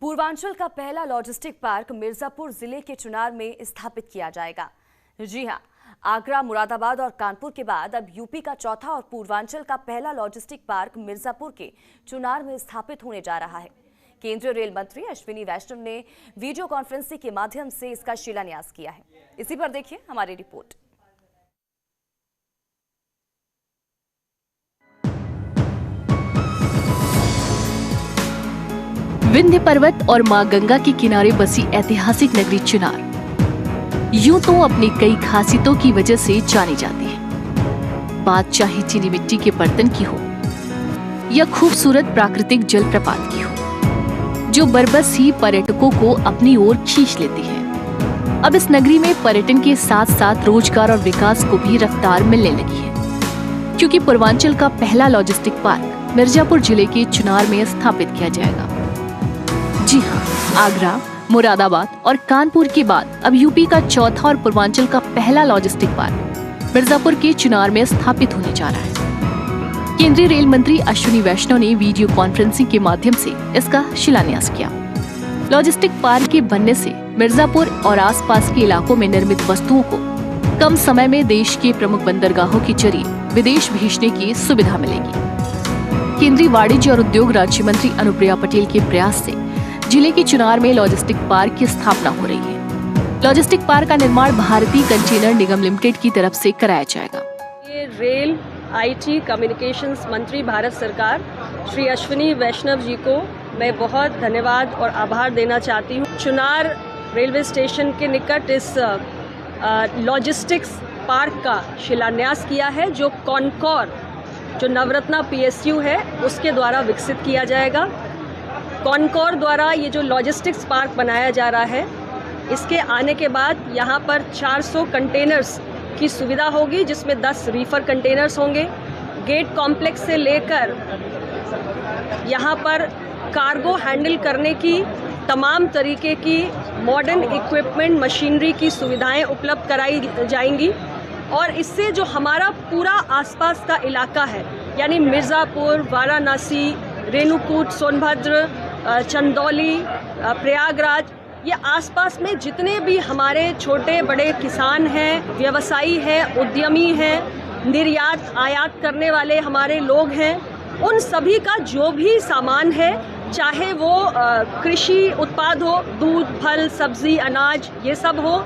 पूर्वांचल का पहला logistic park Mirzapur जिले के चुनार में स्थापित किया जाएगा। जी हां, आगरा, मुरादाबाद और कानपुर के बाद अब यूपी का चौथा और पूर्वांचल का पहला लॉजिस्टिक पार्क मिर्जापुर के चुनार में स्थापित होने जा रहा है। केंद्रीय रेल मंत्री अश्विनी वैष्णव ने वीडियो कॉन्फ्रेंसिंग के माध्यम से इसका शिलान्यास किया है। इसी पर देखिए हमारी रिपोर्ट। विंध्य पर्वत और मां गंगा के किनारे बसी ऐतिहासिक नगरी चुनार यूं तो अपनी कई खासियतों की वजह से जानी जाती है। बात चाहे चीनी मिट्टी के बर्तन की हो या खूबसूरत प्राकृतिक जलप्रपात की हो, जो बरबस ही पर्यटकों को अपनी ओर खींच लेती है। अब इस नगरी में पर्यटन के साथ साथ रोजगार और विकास को भी रफ्तार मिलने लगी है, क्योंकि पूर्वांचल का पहला लॉजिस्टिक पार्क मिर्जापुर जिले के चुनार में स्थापित किया जाएगा। जी हां, आगरा, मुरादाबाद और कानपुर के बाद अब यूपी का चौथा और पूर्वांचल का पहला लॉजिस्टिक पार्क मिर्जापुर के चुनार में स्थापित होने जा रहा है। केंद्रीय रेल मंत्री अश्विनी वैष्णव ने वीडियो कॉन्फ्रेंसिंग के माध्यम से इसका शिलान्यास किया। लॉजिस्टिक पार्क के बनने से मिर्जापुर और आसपास के इलाकों में निर्मित वस्तुओं को कम समय में देश के प्रमुख बंदरगाहों के जरिए विदेश भेजने की सुविधा मिलेगी। केंद्रीय वाणिज्य और उद्योग राज्य मंत्री अनुप्रिया पटेल के प्रयास से जिले के चुनार में लॉजिस्टिक पार्क की स्थापना हो रही है। लॉजिस्टिक पार्क का निर्माण भारतीय कंटेनर निगम लिमिटेड की तरफ से कराया जाएगा। ये रेल, आईटी, कम्युनिकेशंस मंत्री भारत सरकार श्री अश्विनी वैष्णव जी को मैं बहुत धन्यवाद और आभार देना चाहती हूँ। चुनार रेलवे स्टेशन के निकट इस लॉजिस्टिक्स पार्क का शिलान्यास किया है, जो कॉनकॉर, जो नवरत्ना PSU है, उसके द्वारा विकसित किया जाएगा। कॉनकॉर द्वारा ये जो लॉजिस्टिक्स पार्क बनाया जा रहा है, इसके आने के बाद यहाँ पर 400 कंटेनर्स की सुविधा होगी, जिसमें 10 रीफर कंटेनर्स होंगे। गेट कॉम्प्लेक्स से लेकर यहाँ पर कार्गो हैंडल करने की तमाम तरीके की मॉडर्न इक्विपमेंट, मशीनरी की सुविधाएं उपलब्ध कराई जाएंगी। और इससे जो हमारा पूरा आसपास का इलाका है, यानी मिर्ज़ापुर, वाराणसी, रेणुकूट, सोनभद्र, चंदौली, प्रयागराज, ये आसपास में जितने भी हमारे छोटे बड़े किसान हैं, व्यवसायी हैं, उद्यमी हैं, निर्यात आयात करने वाले हमारे लोग हैं, उन सभी का जो भी सामान है, चाहे वो कृषि उत्पाद हो, दूध, फल, सब्जी, अनाज, ये सब हो,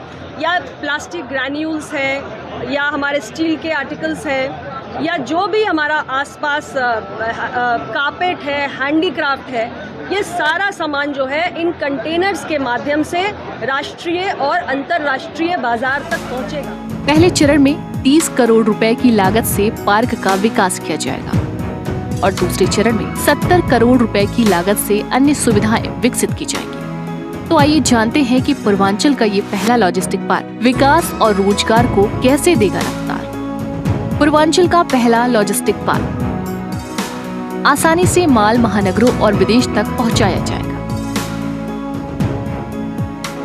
या प्लास्टिक ग्रैन्यूल्स हैं, या हमारे स्टील के आर्टिकल्स हैं, या जो भी हमारा आसपास कारपेट है, हैंडीक्राफ्ट है, ये सारा सामान जो है इन कंटेनर्स के माध्यम से राष्ट्रीय और अंतर्राष्ट्रीय बाजार तक पहुंचेगा। पहले चरण में 30 करोड़ रुपए की लागत से पार्क का विकास किया जाएगा और दूसरे चरण में 70 करोड़ रुपए की लागत से अन्य सुविधाएं विकसित की जाएंगी। तो आइए जानते हैं कि पूर्वांचल का ये पहला लॉजिस्टिक पार्क विकास और रोजगार को कैसे देगा रफ्तार। पूर्वांचल का पहला लॉजिस्टिक पार्क आसानी से माल महानगरों और विदेश तक पहुंचाया जाएगा।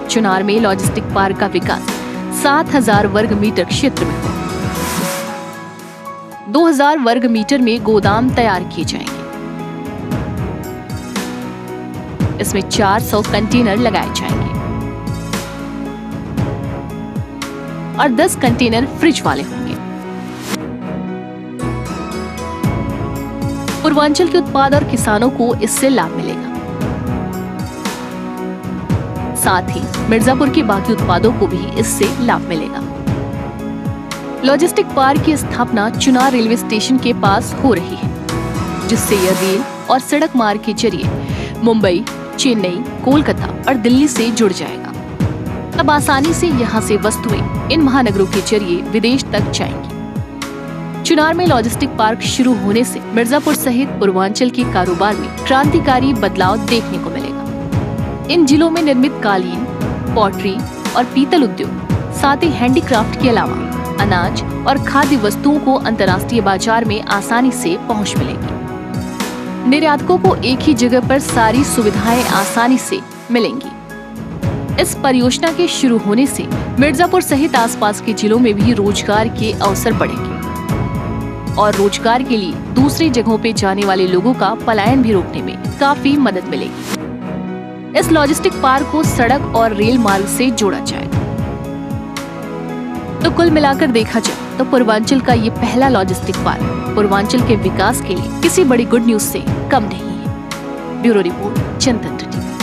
चुनार में लॉजिस्टिक पार्क का विकास 7000 वर्ग मीटर क्षेत्र में होगा। 2000 वर्ग मीटर में गोदाम तैयार किए जाएंगे। इसमें 400 कंटेनर लगाए जाएंगे और 10 कंटेनर फ्रिज वाले होंगे। पूर्वांचल के उत्पाद और किसानों को इससे लाभ मिलेगा। साथ ही मिर्जापुर के बाकी उत्पादों को भी इससे लाभ मिलेगा। लॉजिस्टिक पार्क की स्थापना चुनार रेलवे स्टेशन के पास हो रही है, जिससे यह रेल और सड़क मार्ग के जरिए मुंबई, चेन्नई, कोलकाता और दिल्ली से जुड़ जाएगा। अब आसानी से यहाँ से वस्तुएं इन महानगरों के जरिए विदेश तक जाएंगी। चुनार में लॉजिस्टिक पार्क शुरू होने से मिर्जापुर सहित पूर्वांचल के कारोबार में क्रांतिकारी बदलाव देखने को मिलेगा। इन जिलों में निर्मित कालीन, पॉटरी और पीतल उद्योग, साथ ही हैंडीक्राफ्ट के अलावा अनाज और खाद्य वस्तुओं को अंतर्राष्ट्रीय बाजार में आसानी से पहुंच मिलेगी। निर्यातकों को एक ही जगह पर सारी सुविधाएं आसानी से मिलेंगी। इस परियोजना के शुरू होने से मिर्जापुर सहित आसपास के जिलों में भी रोजगार के अवसर बढ़ेंगे और रोजगार के लिए दूसरी जगहों पे जाने वाले लोगों का पलायन भी रोकने में काफी मदद मिलेगी। इस लॉजिस्टिक पार्क को सड़क और रेल मार्ग से जोड़ा जाएगा। तो कुल मिलाकर देखा जाए तो पूर्वांचल का ये पहला लॉजिस्टिक पार्क पूर्वांचल के विकास के लिए किसी बड़ी गुड न्यूज से कम नहीं है। ब्यूरो रिपोर्ट, जनतंत्र टीवी।